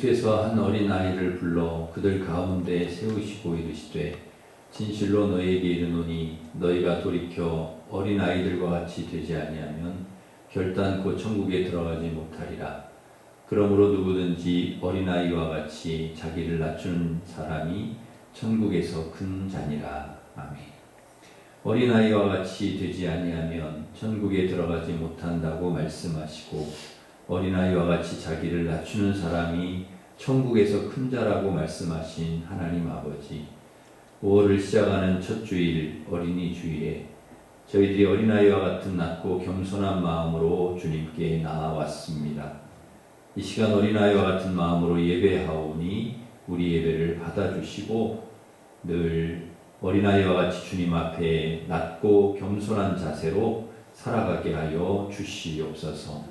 예수께서 한 어린아이를 불러 그들 가운데 세우시고 이르시되 진실로 너희에게 이르노니 너희가 돌이켜 어린아이들과 같이 되지 아니하면 결단코 천국에 들어가지 못하리라. 그러므로 누구든지 어린아이와 같이 자기를 낮추는 사람이 천국에서 큰 자니라. 아멘. 어린아이와 같이 되지 아니하면 천국에 들어가지 못한다고 말씀하시고 어린아이와 같이 자기를 낮추는 사람이 천국에서 큰 자라고 말씀하신 하나님 아버지, 5월을 시작하는 첫 주일 어린이 주일에 저희들이 어린아이와 같은 낮고 겸손한 마음으로 주님께 나아왔습니다. 이 시간 어린아이와 같은 마음으로 예배하오니 우리 예배를 받아주시고 늘 어린아이와 같이 주님 앞에 낮고 겸손한 자세로 살아가게 하여 주시옵소서.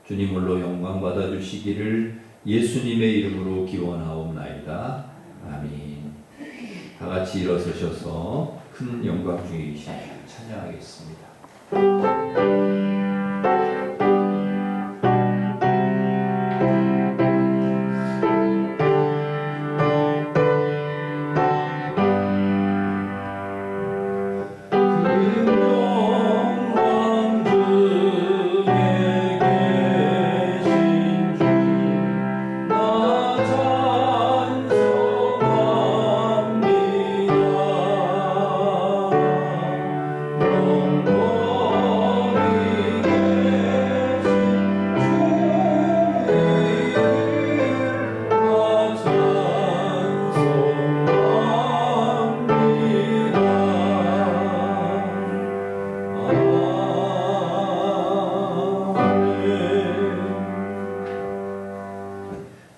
주님 홀로 영광 받아주시기를 예수님의 이름으로 기원하옵나이다. 아멘. 다 같이 일어서셔서 큰 영광 중에 계신 주 찬양하겠습니다.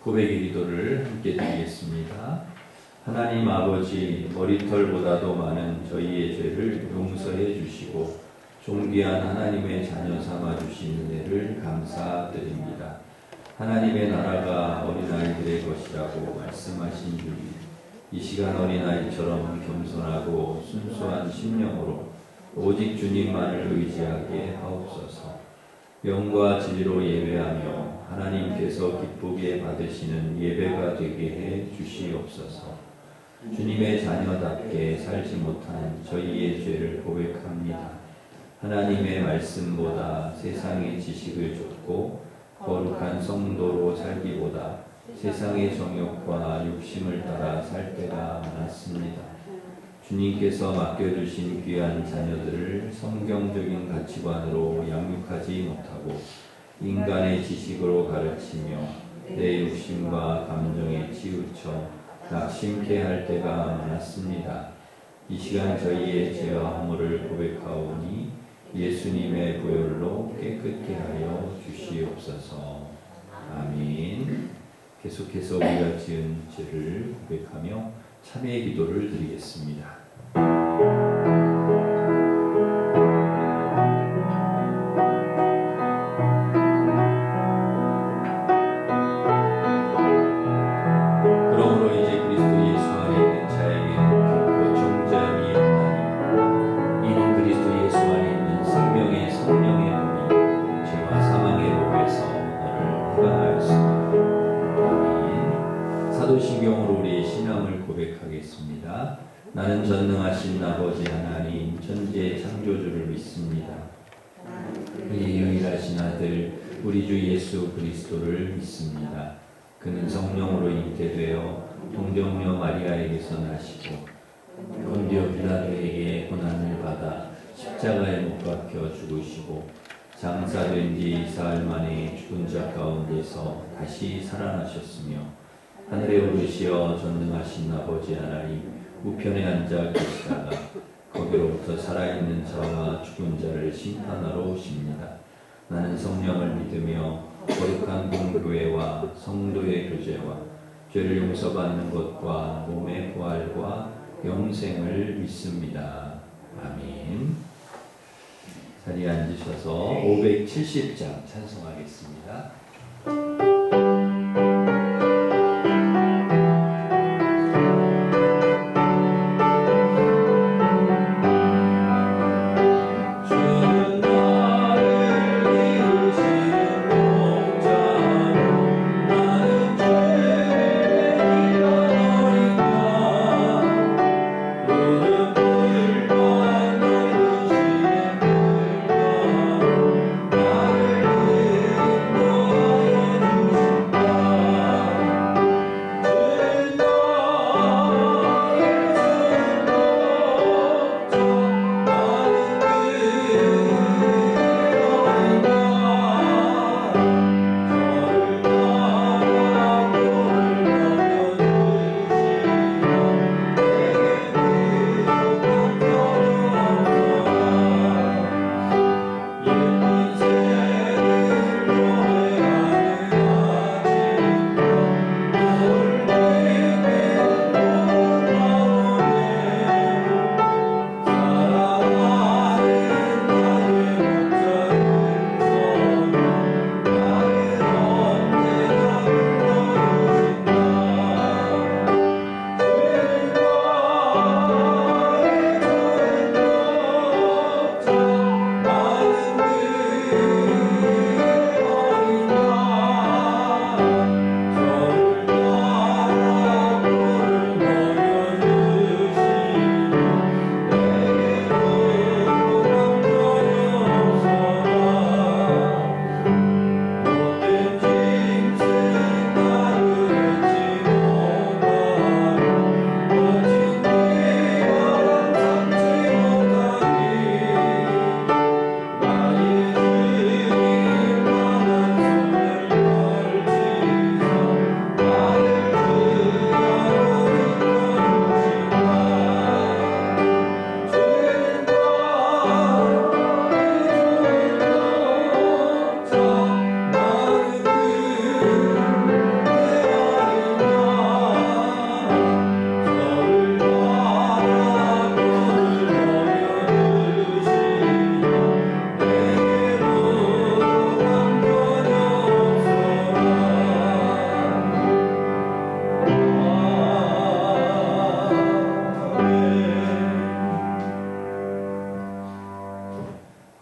고백의 기도를 함께 드리겠습니다. 하나님 아버지, 머리털보다도 많은 저희의 죄를 용서해 주시고 존귀한 하나님의 자녀 삼아 주신 은혜를 감사드립니다. 하나님의 나라가 어린아이들의 것이라고 말씀하신 주님, 이 시간 어린아이처럼 겸손하고 순수한 심령으로 오직 주님만을 의지하게 하옵소서. 영과 진리로 예배하며 하나님께서 기쁘게 받으시는 예배가 되게 해 주시옵소서. 주님의 자녀답게 살지 못한 저희의 죄를 고백합니다. 하나님의 말씀보다 세상의 지식을 좇고 거룩한 성도로 살기보다 세상의 정욕과 욕심을 따라 살 때가 많았습니다. 주님께서 맡겨주신 귀한 자녀들을 성경적인 가치관으로 양육하지 못하고 인간의 지식으로 가르치며 내 욕심과 감정에 치우쳐 낙심케 할 때가 많았습니다. 이 시간 저희의 죄와 허물을 고백하오니 예수님의 보혈로 깨끗게 하여 주시옵소서. 아멘. 계속해서 우리가 지은 죄를 고백하며 참회의 기도를 드리겠습니다. 그러므로 이제 그리스도 예수 안에 있는 자에게는 결코 정죄함이 없나니 이는 그리스도 예수 안에 있는 생명의 성령의 몸이 죄와 사망의 법에서 너를 해방하였습니다. 아멘. 사도신경으로 우리의 신앙을 고백하겠습니다. 나는 전능하신 아버지 하나님 천지의 창조주를 믿습니다. 그의 유일하신 아들 우리 주 예수 그리스도를 믿습니다. 그는 성령으로 잉태되어 동정녀 마리아에게서 나시고 본디오 빌라도에게 고난을 받아 십자가에 못 박혀 죽으시고 장사된 지 4일 만에 죽은 자 가운데서 다시 살아나셨으며 하늘에 오르시어 전능하신 아버지 하나님 우편에 앉아 계시다가 거기로부터 살아있는 자와 죽은 자를 심판하러 오십니다. 나는 성령을 믿으며 거룩한 공교회와 성도의 교제와 죄를 용서받는 것과 몸의 부활과 영생을 믿습니다. 아멘. 자리에 앉으셔서 570장 찬송하겠습니다. 주는 나를 이루시는 목자로 나는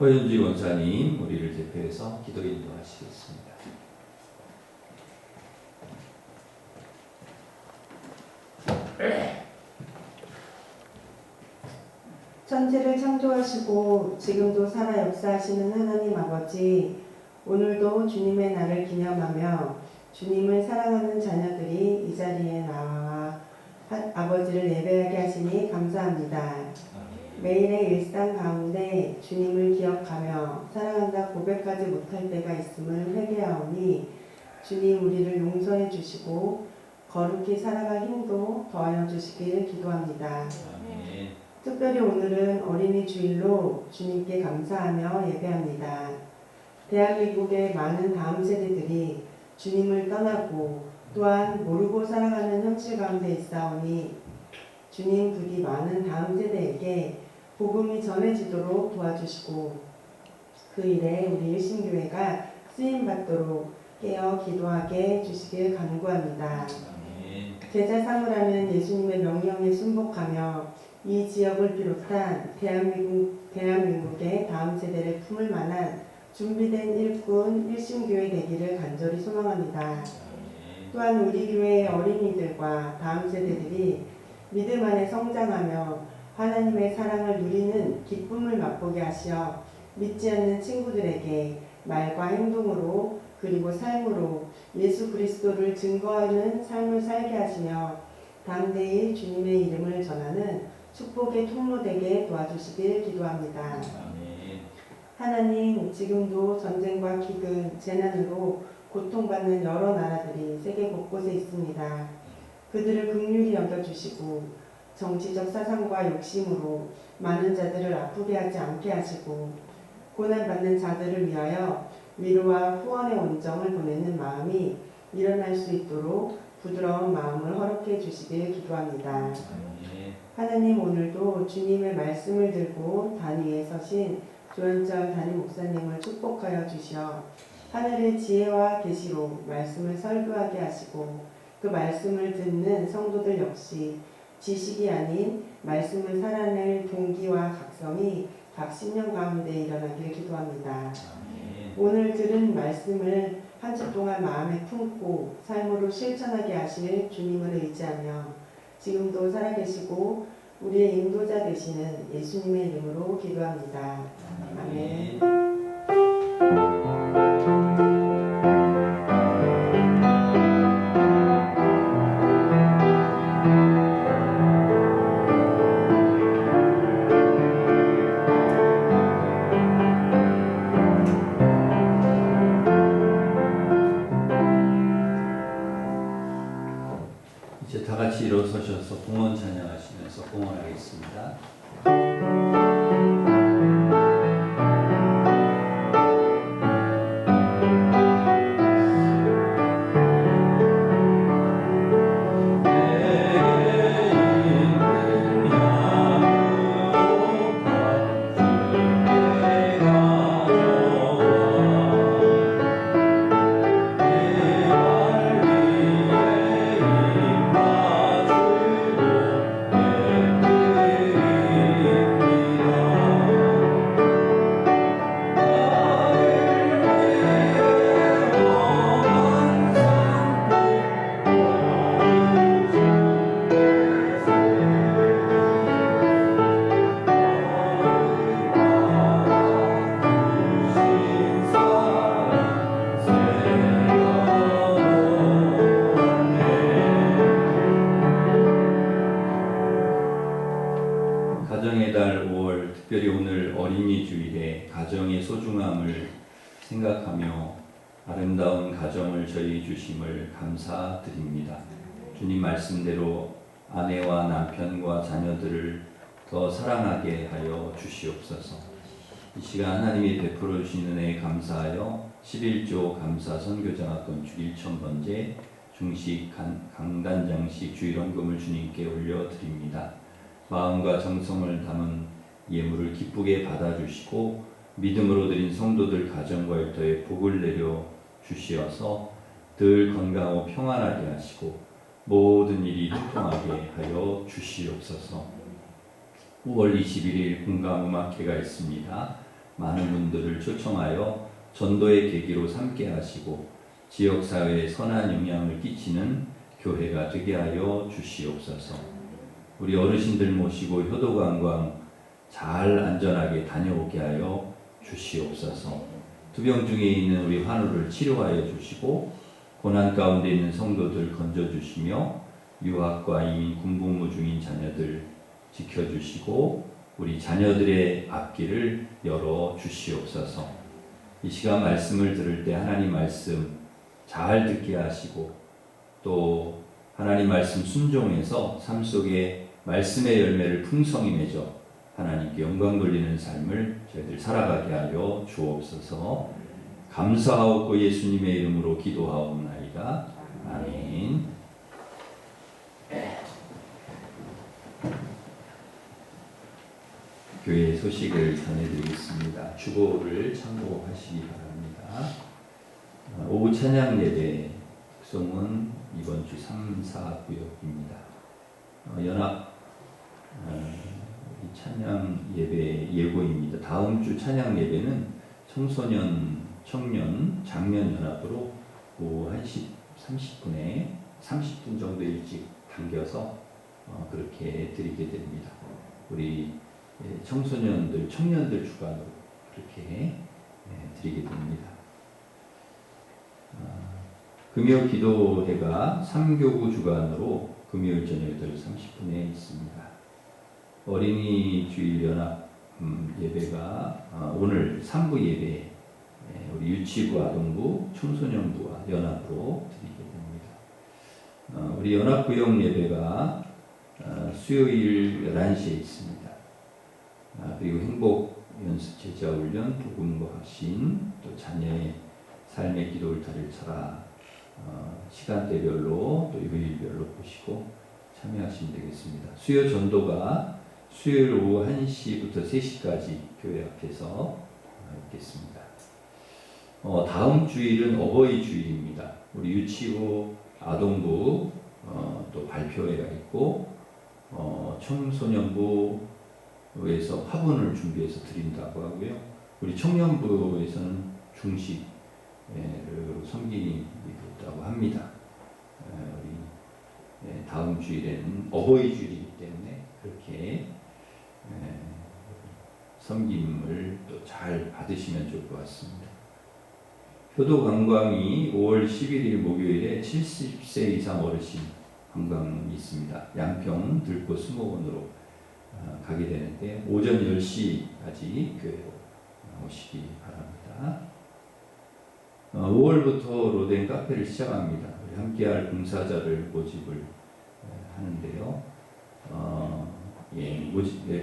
허윤지 원사님 우리를 대표해서 기도 인도하시겠습니다. 천지를 창조하시고 지금도 살아 역사하시는 하나님 아버지, 오늘도 주님의 날을 기념하며 주님을 사랑하는 자녀들이 이 자리에 나와 아버지를 예배하게 하시니 감사합니다. 매일의 일상 가운데 주님을 기억하며 사랑한다 고백하지 못할 때가 있음을 회개하오니 주님 우리를 용서해 주시고 거룩히 살아갈 힘도 더하여 주시길 기도합니다. 아멘. 특별히 오늘은 어린이 주일로 주님께 감사하며 예배합니다. 대한민국의 많은 다음 세대들이 주님을 떠나고 또한 모르고 살아가는 현실 가운데 있사오니 주님 부디 많은 다음 세대에게 복음이 전해지도록 도와주시고 그 일에 우리 일심교회가 쓰임받도록 깨어 기도하게 해주시길 간구합니다. 제자 삼으라는 예수님의 명령에 순복하며 이 지역을 비롯한 대한민국의 다음 세대를 품을 만한 준비된 일꾼 일심교회 되기를 간절히 소망합니다. 또한 우리 교회의 어린이들과 다음 세대들이 믿음 안에 성장하며 하나님의 사랑을 누리는 기쁨을 맛보게 하시어 믿지 않는 친구들에게 말과 행동으로 그리고 삶으로 예수 그리스도를 증거하는 삶을 살게 하시며 당대의 주님의 이름을 전하는 축복의 통로 되게 도와주시길 기도합니다. 하나님, 지금도 전쟁과 기근, 재난으로 고통받는 여러 나라들이 세계 곳곳에 있습니다. 그들을 긍휼히 여겨주시고 정치적 사상과 욕심으로 많은 자들을 아프게 하지 않게 하시고 고난받는 자들을 위하여 위로와 후원의 온정을 보내는 마음이 일어날 수 있도록 부드러운 마음을 허락해 주시길 기도합니다. 하나님, 오늘도 주님의 말씀을 들고 단위에 서신 조현철 담임 목사님을 축복하여 주시어 하늘의 지혜와 계시로 말씀을 설교하게 하시고 그 말씀을 듣는 성도들 역시 지식이 아닌 말씀을 살아낼 동기와 각성이 각 신령 가운데 일어나길 기도합니다. 오늘 들은 말씀을 한 주 동안 마음에 품고 삶으로 실천하게 하실 주님을 의지하며 지금도 살아계시고 우리의 인도자 되시는 예수님의 이름으로 기도합니다. 아멘. 이제 다 같이 일어서셔서 봉헌 찬양하시면서 봉헌하겠습니다. 가정의 달 5월, 특별히 오늘 어린이 주일에 가정의 소중함을 생각하며 아름다운 가정을 저희 주심을 감사드립니다. 주님 말씀대로 아내와 남편과 자녀들을 더 사랑하게 하여 주시옵소서. 이 시간 하나님이 베풀어 주시는 은혜에 감사하여 11조 감사 선교자 건축 1,000번째 중식 강단장식 주일원금을 주님께 올려드립니다. 마음과 정성을 담은 예물을 기쁘게 받아주시고 믿음으로 드린 성도들 가정과 일터에 복을 내려 주시어서 늘 건강하고 평안하게 하시고 모든 일이 통하게 하여 주시옵소서. 5월 21일 공감음악회가 있습니다. 많은 분들을 초청하여 전도의 계기로 삼게 하시고 지역사회에 선한 영향을 끼치는 교회가 되게 하여 주시옵소서. 우리 어르신들 모시고 효도관광 잘 안전하게 다녀오게 하여 주시옵소서. 투병 중에 있는 우리 환우를 치료하여 주시고 고난 가운데 있는 성도들 건져주시며 유학과 이민 군복무 중인 자녀들 지켜주시고 우리 자녀들의 앞길을 열어 주시옵소서. 이 시간 말씀을 들을 때 하나님 말씀 잘 듣게 하시고 또 하나님 말씀 순종해서 삶 속에 말씀의 열매를 풍성히 맺어 하나님께 영광 돌리는 삶을 저희들 살아가게 하여 주옵소서. 감사하옵고 예수님의 이름으로 기도하옵나이다. 아멘. 교회 소식을 전해드리겠습니다. 주보를 참고하시기 바랍니다. 오후 찬양 예배 특송은 이번 주 3, 4구역입니다. 연합 찬양 예배 예고입니다. 다음 주 찬양 예배는 청소년, 청년, 장년 연합으로 오후 1시 30분에 30분 정도 일찍 당겨서 그렇게 드리게 됩니다. 우리 청소년들, 청년들 주관으로 그렇게 드리게 됩니다. 금요 기도회가 3교구 주관으로 금요일 저녁 8시 30분에 있습니다. 어린이 주일 연합 예배가 오늘 3부 예배 우리 유치부, 아동부, 청소년부와 연합으로 드리게 됩니다. 우리 연합구역 예배가 수요일 11시에 있습니다. 그리고 행복 연습 제자 훈련, 복음과 확신, 또 자녀의 삶의 기도를 다릴 차라 시간대별로 또 요일별로 보시고 참여하시면 되겠습니다. 수요 전도가 수요일 오후 1시부터 3시까지 교회 앞에서 있겠습니다. 다음 주일은 어버이 주일입니다. 우리 유치부, 아동부 또 발표회가 있고 청소년부에서 화분을 준비해서 드린다고 하고요. 우리 청년부에서는 중식으로 섬김이 있다고 합니다. 우리 다음 주일에는 어버이 주일이기 때문에 그렇게 섬김을 또 잘 받으시면 좋을 것 같습니다. 효도 관광이 5월 11일 목요일에 70세 이상 어르신 관광이 있습니다. 양평 들꽃 수목원으로 가게 되는데 오전 10시까지 교회로 오시기 바랍니다. 5월부터 로덴 카페를 시작합니다. 우리 함께할 봉사자를 모집을 하는데요.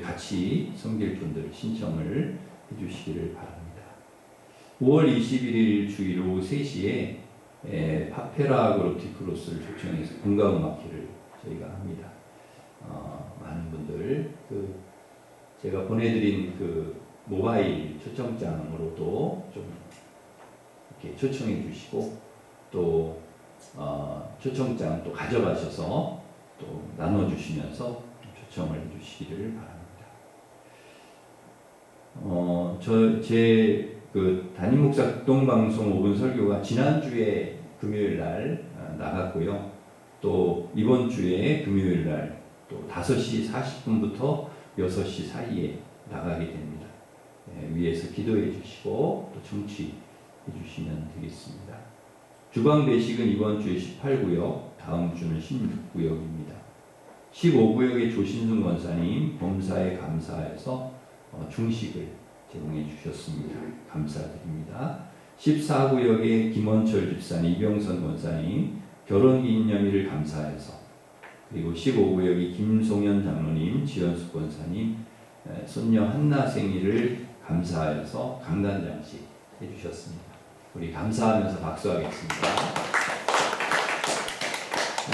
같이 섬길 분들 신청을 해주시기를 바랍니다. 5월 21일 주일 오후 3시에 파페라 그로티크로스를 초청해서 군가음악회를 저희가 합니다. 많은 분들 제가 보내드린 모바일 초청장으로도 좀 이렇게 초청해 주시고 또 초청장 또 가져가셔서 또 나눠주시면서 초청을 해주시기를 바랍니다. 제 담임 목사 극동방송 5분 설교가 지난주에 금요일 날 나갔고요. 또 이번 주에 금요일 날 또 5시 40분부터 6시 사이에 나가게 됩니다. 위에서 기도해 주시고 또 청취해 주시면 되겠습니다. 주방 배식은 이번 주에 18구역, 다음 주는 16구역입니다. 15구역의 조신승 권사님 범사에 감사해서 중식을 제공해 주셨습니다. 감사드립니다. 14구역의 김원철 집사님, 이병선 권사님 결혼기념일을 감사해서, 그리고 15구역의 김송현 장로님, 지현숙 권사님 손녀 한나 생일을 감사해서 강단장식 해주셨습니다. 우리 감사하면서 박수하겠습니다.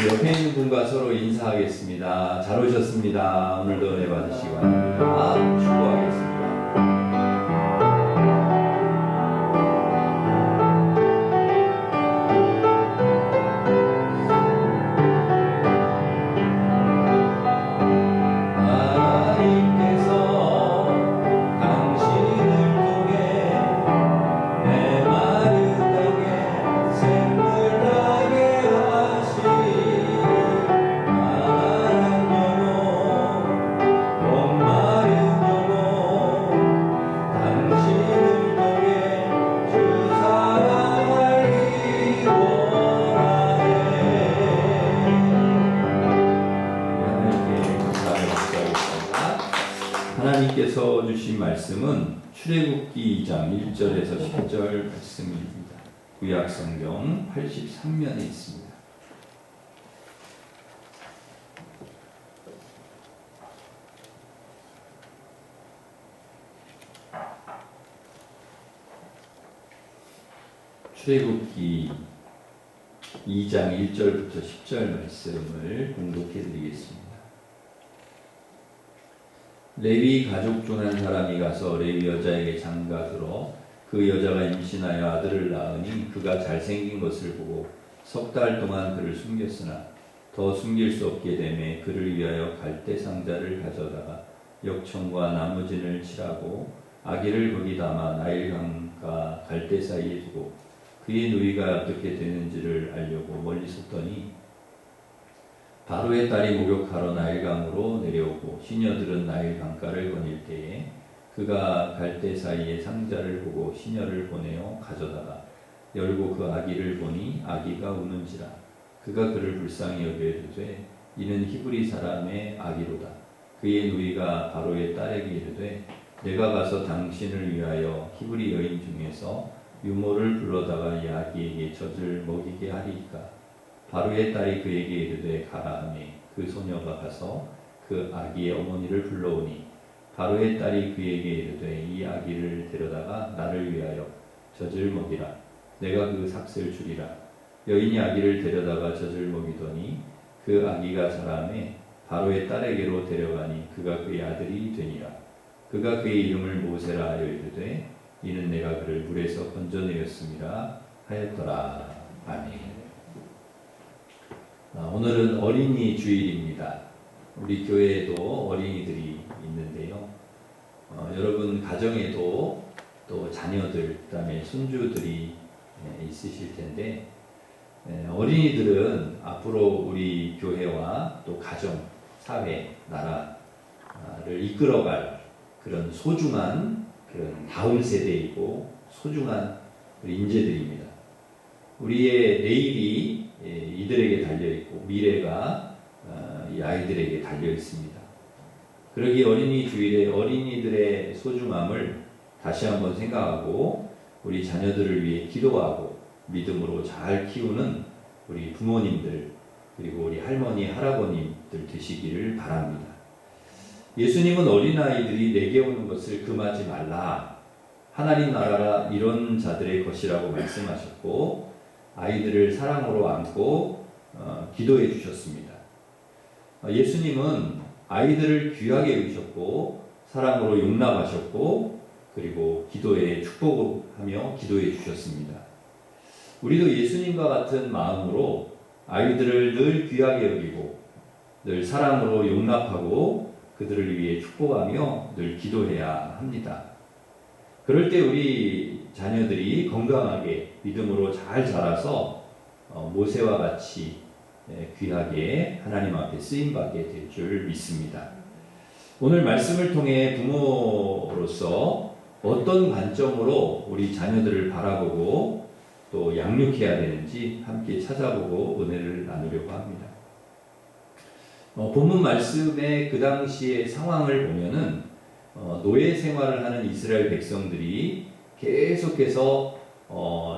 옆에 있는 분과 서로 인사하겠습니다. 잘 오셨습니다. 오늘도 은혜 받으시기 바랍니다. 축복하겠습니다. 하나님께서 당신을 통해 하나님께서 주신 말씀은 출애굽기 2장 1절에서 10절 말씀입니다. 구약성경 83면에 있습니다. 출애굽기 2장 1절부터 10절 말씀을 공독해 드리겠습니다. 레위 가족 중 한 사람이 가서 레위 여자에게 장가들어 그 여자가 임신하여 아들을 낳으니 그가 잘생긴 것을 보고 3달 동안 그를 숨겼으나 더 숨길 수 없게 되매 그를 위하여 갈대 상자를 가져다가 역청과 나무진을 칠하고 아기를 거기 담아 나일강과 갈대 사이에 두고 그의 누이가 어떻게 되는지를 알려고 멀리 섰더니 바로의 딸이 목욕하러 나일강으로 내려오고 시녀들은 나일강가를 거닐 때에 그가 갈대 사이에 상자를 보고 시녀를 보내어 가져다가 열고 그 아기를 보니 아기가 우는지라 그가 그를 불쌍히 여겨 이르되 이는 히브리 사람의 아기로다. 그의 누이가 바로의 딸에게 이르되 내가 가서 당신을 위하여 히브리 여인 중에서 유모를 불러다가 이 아기에게 젖을 먹이게 하리이까. 바로의 딸이 그에게 이르되 가라 하매 그 소녀가 가서 그 아기의 어머니를 불러오니 바로의 딸이 그에게 이르되 이 아기를 데려다가 나를 위하여 젖을 먹이라. 내가 그 삭슬 주리라. 여인이 아기를 데려다가 젖을 먹이더니 그 아기가 자라매 바로의 딸에게로 데려가니 그가 그의 아들이 되니라. 그가 그의 이름을 모세라 하여 이르되 이는 내가 그를 물에서 건져내었음이라 하였더라. 아멘. 오늘은 어린이 주일입니다. 우리 교회에도 어린이들이 있는데요. 여러분 가정에도 또 자녀들, 그다음에 손주들이 있으실 텐데 어린이들은 앞으로 우리 교회와 또 가정, 사회, 나라를 이끌어갈 그런 소중한 그런 다음 세대이고 소중한 우리 인재들입니다. 우리의 내일이 이들에게 달려있고 미래가 이 아이들에게 달려있습니다. 그러기 어린이 주일에 어린이들의 소중함을 다시 한번 생각하고 우리 자녀들을 위해 기도하고 믿음으로 잘 키우는 우리 부모님들 그리고 우리 할머니, 할아버님들 되시기를 바랍니다. 예수님은 어린아이들이 내게 오는 것을 금하지 말라. 하나님 나라가 이런 자들의 것이라고 말씀하셨고 아이들을 사랑으로 안고 기도해 주셨습니다. 예수님은 아이들을 귀하게 여기셨고 사랑으로 용납하셨고 그리고 기도에 축복하며 기도해 주셨습니다. 우리도 예수님과 같은 마음으로 아이들을 늘 귀하게 여기고 늘 사랑으로 용납하고 그들을 위해 축복하며 늘 기도해야 합니다. 그럴 때 우리 자녀들이 건강하게 믿음으로 잘 자라서 모세와 같이 귀하게 하나님 앞에 쓰임받게 될 줄 믿습니다. 오늘 말씀을 통해 부모로서 어떤 관점으로 우리 자녀들을 바라보고 또 양육해야 되는지 함께 찾아보고 은혜를 나누려고 합니다. 본문 말씀의 그 당시의 상황을 보면은 노예 생활을 하는 이스라엘 백성들이 계속해서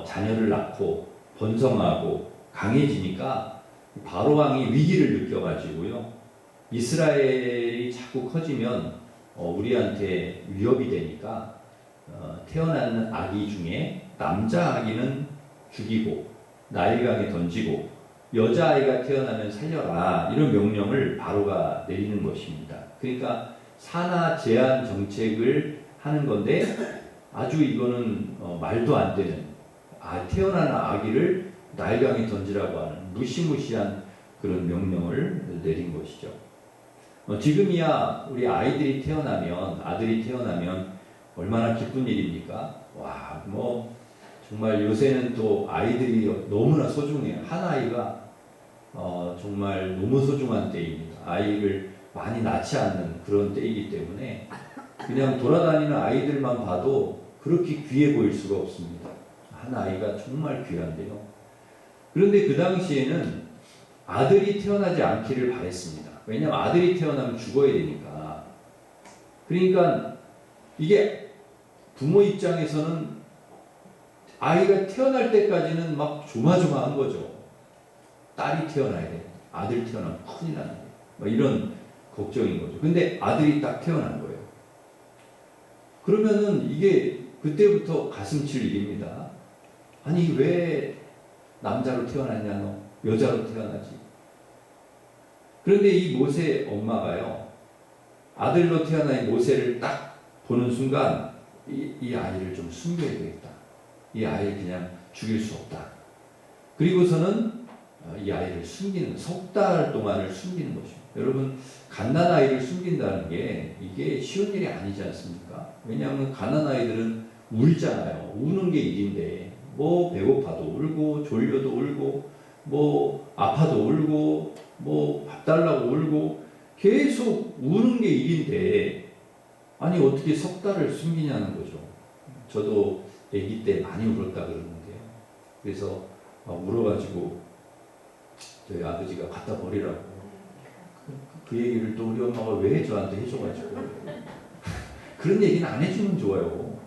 자녀를 낳고 번성하고 강해지니까 바로 왕이 위기를 느껴가지고요. 이스라엘이 자꾸 커지면 우리한테 위협이 되니까 태어나는 아기 중에 남자 아기는 죽이고 나일강에 던지고 여자아이가 태어나면 살려라 이런 명령을 바로가 내리는 것입니다. 그러니까 산하 제한 정책을 하는 건데 아주 이거는 말도 안 되는 태어나는 아기를 나일강에 던지라고 하는 무시무시한 그런 명령을 내린 것이죠. 지금이야 우리 아이들이 태어나면 아들이 태어나면 얼마나 기쁜 일입니까? 와, 정말 요새는 또 아이들이 너무나 소중해요. 한 아이가 정말 너무 소중한 때입니다. 아이를 많이 낳지 않는 그런 때이기 때문에 그냥 돌아다니는 아이들만 봐도 그렇게 귀해 보일 수가 없습니다. 한 아이가 정말 귀한데요. 그런데 그 당시에는 아들이 태어나지 않기를 바랬습니다. 왜냐하면 아들이 태어나면 죽어야 되니까. 그러니까 이게 부모 입장에서는 아이가 태어날 때까지는 막 조마조마한 거죠. 딸이 태어나야 돼. 아들 태어나면 큰일 나는데. 막 이런 걱정인 거죠. 근데 아들이 딱 태어난 거예요. 그러면은 이게 그때부터 가슴칠 일입니다. 아니 왜 남자로 태어났냐 너 여자로 태어나지. 그런데 이 모세 엄마가요. 아들로 태어난 모세를 딱 보는 순간 이 아이를 좀 숨겨야 되겠다. 이 아이를 그냥 죽일 수 없다. 그리고서는 이 아이를 숨기는 석 달 동안을 숨기는 거죠. 여러분 갓난아이를 숨긴다는 게 이게 쉬운 일이 아니지 않습니까? 왜냐하면 갓난아이들은 울잖아요. 우는 게 일인데 뭐 배고파도 울고 졸려도 울고 뭐 아파도 울고 뭐 밥 달라고 울고 계속 우는 게 일인데 아니 어떻게 석 달을 숨기냐는 거죠. 저도 아기 때 많이 울었다 그러는데요. 그래서 막 울어가지고 저희 아버지가 갖다 버리라고 그 얘기를 또 우리 엄마가 왜 저한테 해줘가지고 그런 얘기는 안 해주면 좋아요.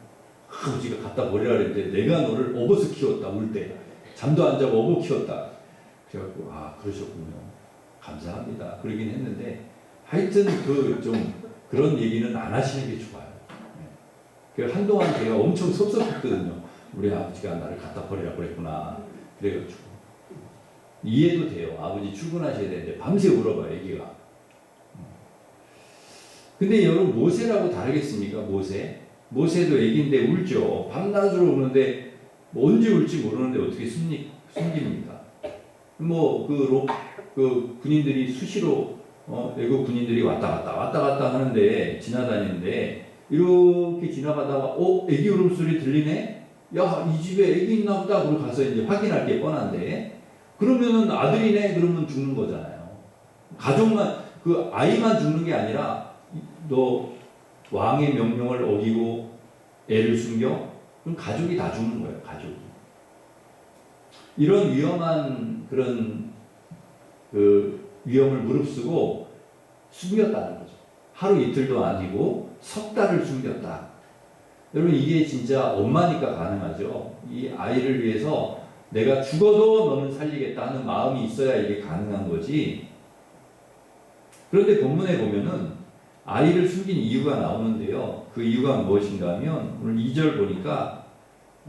아버지가 갖다 버리라 그랬는데 내가 너를 업어서 키웠다 울 때 잠도 안 자고 업어 키웠다. 그래갖고 아 그러셨군요. 감사합니다. 그러긴 했는데 하여튼 그 좀 그런 얘기는 안 하시는 게 좋아요. 그 한동안 제가 엄청 섭섭했거든요. 우리 아버지가 나를 갖다 버리라고 그랬구나. 그래가지고 이해도 돼요. 아버지 출근하셔야 되는데 밤새 울어봐요, 애기가. 근데 여러분 모세라고 다르겠습니까? 모세도 애기인데 울죠. 밤낮으로 우는데 뭐 언제 울지 모르는데 어떻게 숨깁니까? 그 군인들이 수시로 외국 군인들이 왔다 갔다 하는데 지나다니는데 이렇게 지나가다가 애기 울음소리 들리네? 야, 이 집에 애기 있나 보다. 그러고 가서 이제 확인할 게 뻔한데 그러면은 아들이네 그러면 죽는 거잖아요. 가족만 그 아이만 죽는 게 아니라 너 왕의 명령을 어기고 애를 숨겨? 그럼 가족이 다 죽는 거예요. 가족이. 이런 위험한 그런 그 위험을 무릅쓰고 숨겼다는 거죠. 하루 이틀도 아니고 석 달을 숨겼다. 여러분 이게 진짜 엄마니까 가능하죠. 이 아이를 위해서 내가 죽어도 너는 살리겠다 하는 마음이 있어야 이게 가능한 거지. 그런데 본문에 보면은 아이를 숨긴 이유가 나오는데요. 그 이유가 무엇인가 하면 오늘 2절 보니까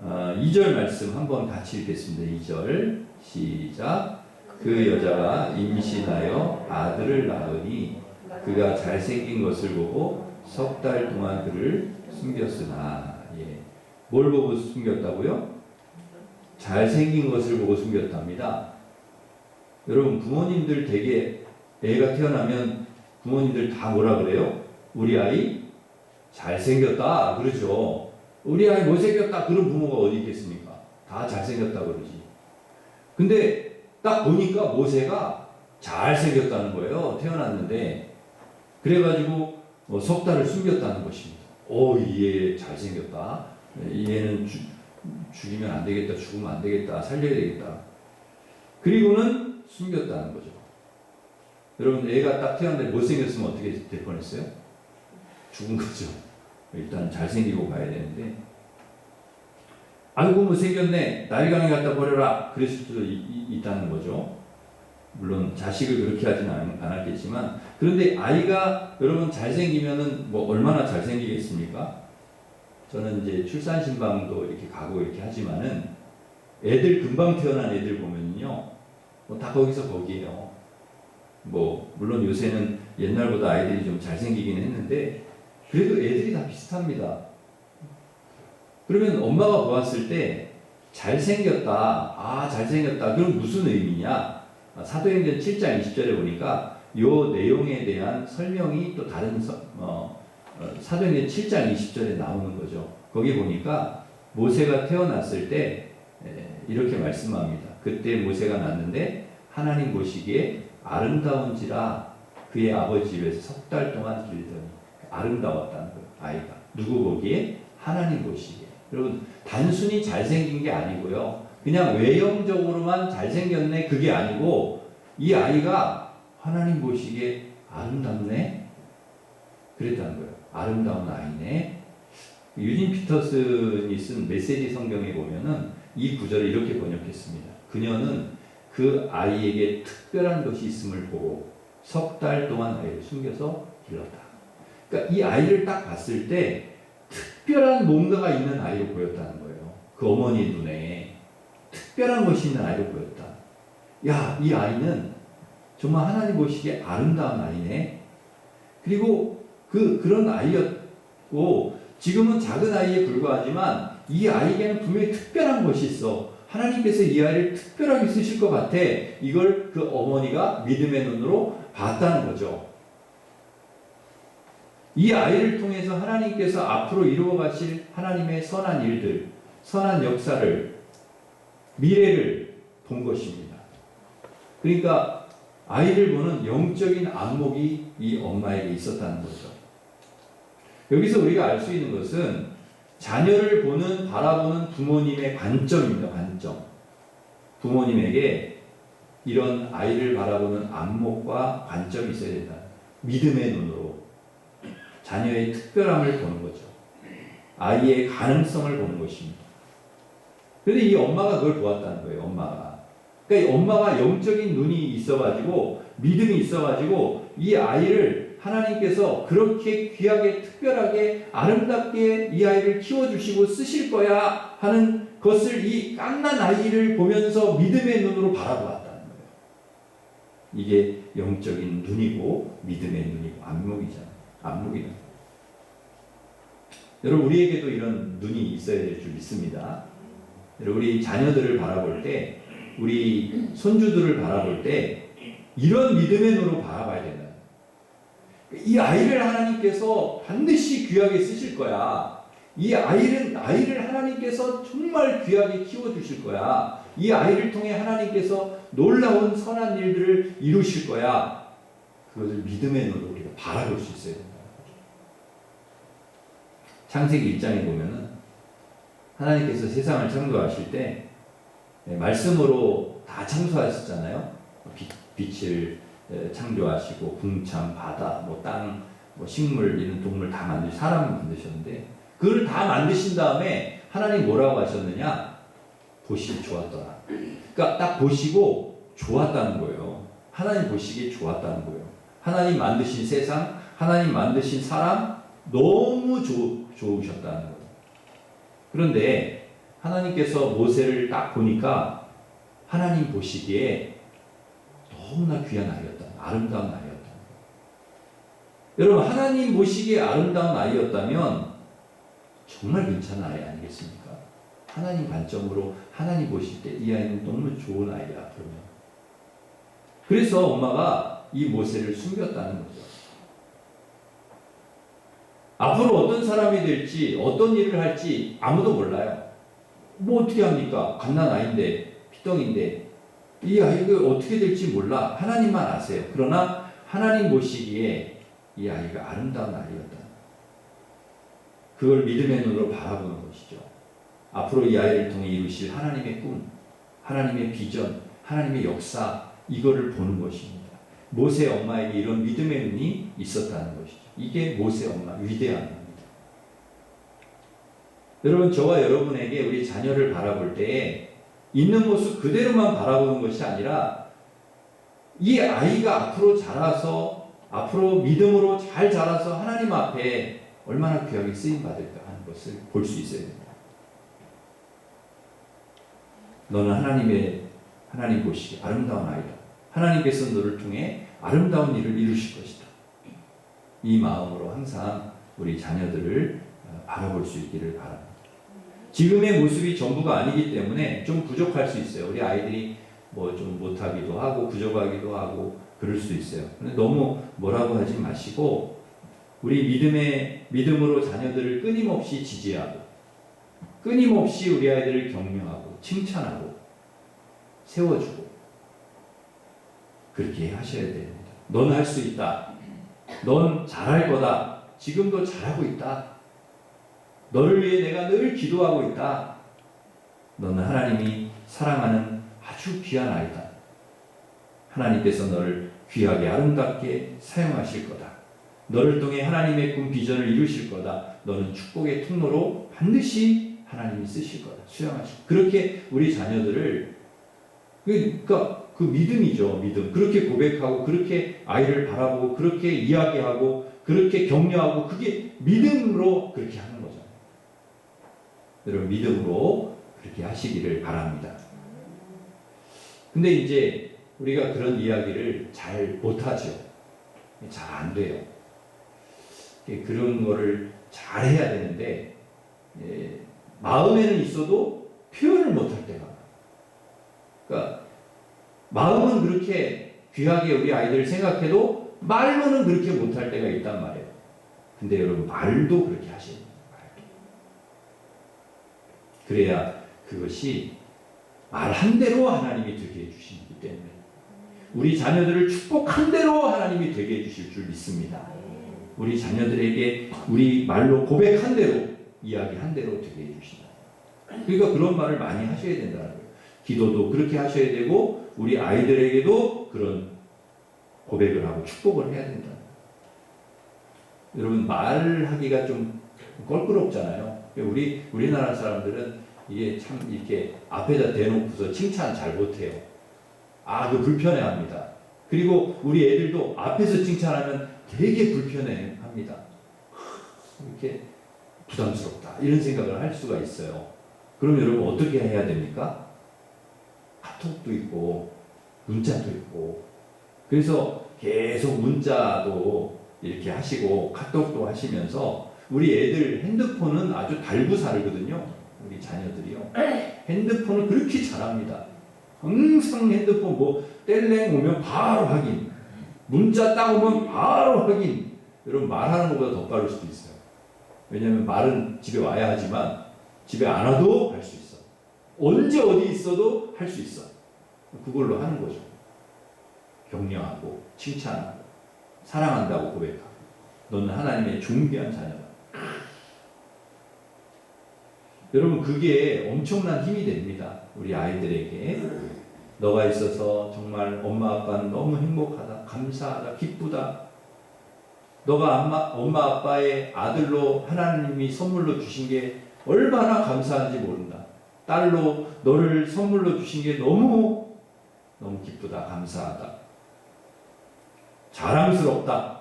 2절 말씀 한번 같이 읽겠습니다. 2절 시작. 그 여자가 임신하여 아들을 낳으니 그가 잘생긴 것을 보고 석 달 동안 그를 숨겼으나 뭘 보고 숨겼다고요? 잘생긴 것을 보고 숨겼답니다. 여러분 부모님들 되게 애가 태어나면 부모님들 다 뭐라 그래요? 우리 아이 잘생겼다 그러죠. 우리 아이 못생겼다 그런 부모가 어디 있겠습니까? 다 잘생겼다 그러지. 근데 딱 보니까 모세가 잘생겼다는 거예요. 태어났는데 그래가지고 석 달을 숨겼다는 것입니다. 얘 잘생겼다. 얘는 죽이면 안 되겠다. 죽으면 안 되겠다. 살려야 되겠다. 그리고는 숨겼다는 거죠. 여러분 애가 딱 태어났는데 못생겼으면 어떻게 될 뻔했어요? 죽은 거죠. 일단 잘생기고 가야 되는데 아이고 못생겼네. 나일강에 갖다 버려라. 그랬을 수도 있다는 거죠. 물론 자식을 그렇게 하지는 않았겠지만 그런데 아이가 여러분 잘생기면은 뭐 얼마나 잘생기겠습니까? 저는 이제 출산신방도 이렇게 가고 이렇게 하지만은 애들 금방 태어난 애들 보면요 뭐 다 거기서 거기에요. 뭐 물론 요새는 옛날보다 아이들이 좀 잘생기긴 했는데 그래도 애들이 다 비슷합니다. 그러면 엄마가 보았을 때 잘생겼다. 잘생겼다. 그럼 무슨 의미냐? 사도행전 7장 20절에 보니까 요 내용에 대한 설명이 또 다른 사도행전 7장 20절에 나오는 거죠. 거기 보니까 모세가 태어났을 때 이렇게 말씀합니다. 그때 모세가 낳는데 하나님 보시기에 아름다운지라 그의 아버지 집에서 석 달 동안 기르더니 아름다웠다는 거예요. 아이가 누구 보기에? 하나님 보시기에. 여러분 단순히 잘생긴 게 아니고요. 그냥 외형적으로만 잘생겼네 그게 아니고 이 아이가 하나님 보시기에 아름답네 그랬다는 거예요. 아름다운 아이네. 유진 피터슨이 쓴 메시지 성경에 보면은 이 구절을 이렇게 번역했습니다. 그녀는 그 아이에게 특별한 것이 있음을 보고 석 달 동안 아이를 숨겨서 길렀다. 그러니까 이 아이를 딱 봤을 때 특별한 뭔가가 있는 아이로 보였다는 거예요. 그 어머니 눈에 특별한 것이 있는 아이로 보였다. 야, 이 아이는 정말 하나님 보시기에 아름다운 아이네. 그리고 그런 아이였고 지금은 작은 아이에 불과하지만 이 아이에게는 분명히 특별한 것이 있어. 하나님께서 이 아이를 특별하게 쓰실 것 같아. 이걸 그 어머니가 믿음의 눈으로 봤다는 거죠. 이 아이를 통해서 하나님께서 앞으로 이루어 가실 하나님의 선한 일들, 선한 역사를, 미래를 본 것입니다. 그러니까 아이를 보는 영적인 안목이 이 엄마에게 있었다는 거죠. 여기서 우리가 알 수 있는 것은 자녀를 바라보는 부모님의 관점입니다. 관점. 부모님에게 이런 아이를 바라보는 안목과 관점이 있어야 된다. 믿음의 눈으로 자녀의 특별함을 보는 거죠. 아이의 가능성을 보는 것입니다. 그런데 이 엄마가 그걸 보았다는 거예요. 엄마가. 그러니까 이 엄마가 영적인 눈이 있어가지고 믿음이 있어가지고 이 아이를 하나님께서 그렇게 귀하게 특별하게 아름답게 이 아이를 키워주시고 쓰실 거야 하는 것을 이 갓난 아이를 보면서 믿음의 눈으로 바라보았다는 거예요. 이게 영적인 눈이고 믿음의 눈이고 안목이잖아요. 안목이다. 여러분 우리에게도 이런 눈이 있어야 될 줄 믿습니다. 우리 자녀들을 바라볼 때 우리 손주들을 바라볼 때 이런 믿음의 눈으로 바라봐야 된다. 이 아이를 하나님께서 반드시 귀하게 쓰실 거야. 이 아이를 하나님께서 정말 귀하게 키워주실 거야. 이 아이를 통해 하나님께서 놀라운 선한 일들을 이루실 거야. 그것을 믿음의 눈으로 우리가 바라볼 수 있어야 된다. 창세기 1장에 보면은 하나님께서 세상을 창조하실 때 말씀으로 다 창조하셨잖아요. 빛을 창조하시고 궁창, 바다, 땅, 식물, 이런 동물 다 사람을 만드셨는데 그걸 다 만드신 다음에 하나님 뭐라고 하셨느냐? 보시기 좋았더라. 그러니까 딱 보시고 좋았다는 거예요. 하나님 보시기에 좋았다는 거예요. 하나님 만드신 세상, 하나님 만드신 사람 너무 좋으셨다는 거예요. 그런데 하나님께서 모세를 딱 보니까 하나님 보시기에 너무나 귀한 아이였다. 아름다운 아이였다. 여러분 하나님 보시기에 아름다운 아이였다면 정말 괜찮은 아이 아니겠습니까? 하나님 관점으로 하나님 보실 때 이 아이는 너무 좋은 아이야. 그러면 그래서 엄마가 이 모세를 숨겼다는 거죠. 앞으로 어떤 사람이 될지 어떤 일을 할지 아무도 몰라요. 뭐 어떻게 합니까? 갓난 아이인데 피덩인데 이 아이가 어떻게 될지 몰라. 하나님만 아세요. 그러나 하나님 보시기에 이 아이가 아름다운 아이였다. 그걸 믿음의 눈으로 바라보는 것이죠. 앞으로 이 아이를 통해 이루실 하나님의 꿈, 하나님의 비전, 하나님의 역사 이거를 보는 것입니다. 모세 엄마에게 이런 믿음의 눈이 있었다는 것이죠. 이게 모세 엄마 위대한 겁니다. 여러분 저와 여러분에게 우리 자녀를 바라볼 때에 있는 모습 그대로만 바라보는 것이 아니라 이 아이가 앞으로 자라서 앞으로 믿음으로 잘 자라서 하나님 앞에 얼마나 귀하게 쓰임받을까 하는 것을 볼 수 있어야 됩니다. 너는 하나님 보시기에 아름다운 아이다. 하나님께서 너를 통해 아름다운 일을 이루실 것이다. 이 마음으로 항상 우리 자녀들을 바라볼 수 있기를 바랍니다. 지금의 모습이 전부가 아니기 때문에 좀 부족할 수 있어요. 우리 아이들이 좀 못하기도 하고 부족하기도 하고 그럴 수 있어요. 근데 너무 뭐라고 하지 마시고 우리 믿음으로 자녀들을 끊임없이 지지하고 끊임없이 우리 아이들을 격려하고 칭찬하고 세워주고 그렇게 하셔야 됩니다. 넌 할 수 있다. 넌 잘할 거다. 지금도 잘하고 있다. 너를 위해 내가 늘 기도하고 있다. 너는 하나님이 사랑하는 아주 귀한 아이다. 하나님께서 너를 귀하게 아름답게 사용하실 거다. 너를 통해 하나님의 꿈 비전을 이루실 거다. 너는 축복의 통로로 반드시 하나님이 쓰실 거다. 수양하실. 그렇게 우리 자녀들을 그러니까 그 믿음이죠. 믿음. 그렇게 고백하고 그렇게 아이를 바라보고 그렇게 이야기하고 그렇게 격려하고 그게 믿음으로 그렇게 하는 거죠. 여러분 믿음으로 그렇게 하시기를 바랍니다. 근데 이제 우리가 그런 이야기를 잘 못하죠. 잘 안 돼요. 그런 거를 잘 해야 되는데 마음에는 있어도 표현을 못할 때가 많아요. 그러니까 마음은 그렇게 귀하게 우리 아이들을 생각해도 말로는 그렇게 못할 때가 있단 말이에요. 근데 여러분 말도 그렇게 하시는 거예요. 말도. 그래야 그것이 말한 대로 하나님이 되게 해주시기 때문에 우리 자녀들을 축복한 대로 하나님이 되게 해주실 줄 믿습니다. 우리 자녀들에게 우리 말로 고백한 대로 이야기한 대로 되게 해주신다. 그러니까 그런 말을 많이 하셔야 된다는 거예요. 기도도 그렇게 하셔야 되고 우리 아이들에게도 그런 고백을 하고 축복을 해야 된다. 여러분 말하기가 좀 껄끄럽잖아요. 우리나라 사람들은 이게 참 이렇게 앞에다 대놓고서 칭찬 잘 못해요. 그 불편해합니다. 그리고 우리 애들도 앞에서 칭찬하면 되게 불편해합니다. 이렇게 부담스럽다 이런 생각을 할 수가 있어요. 그럼 여러분 어떻게 해야 됩니까? 카톡도 있고 문자도 있고 그래서 계속 문자도 이렇게 하시고 카톡도 하시면서 우리 애들 핸드폰은 아주 달구사르거든요. 우리 자녀들이요. 핸드폰을 그렇게 잘합니다. 항상 핸드폰 뗄랭 오면 바로 확인. 문자 딱 오면 바로 확인. 여러분 말하는 것보다 더 빠를 수도 있어요. 왜냐하면 말은 집에 와야 하지만 집에 안 와도 할 수 있어. 언제 어디 있어도 할 수 있어. 그걸로 하는 거죠. 격려하고 칭찬하고 사랑한다고 고백하고 너는 하나님의 존귀한 자녀다. 여러분 그게 엄청난 힘이 됩니다. 우리 아이들에게 너가 있어서 정말 엄마 아빠는 너무 행복하다, 감사하다, 기쁘다. 너가 엄마 아빠의 아들로 하나님이 선물로 주신 게 얼마나 감사한지 모른다. 딸로 너를 선물로 주신 게 너무 기쁘다, 감사하다. 자랑스럽다.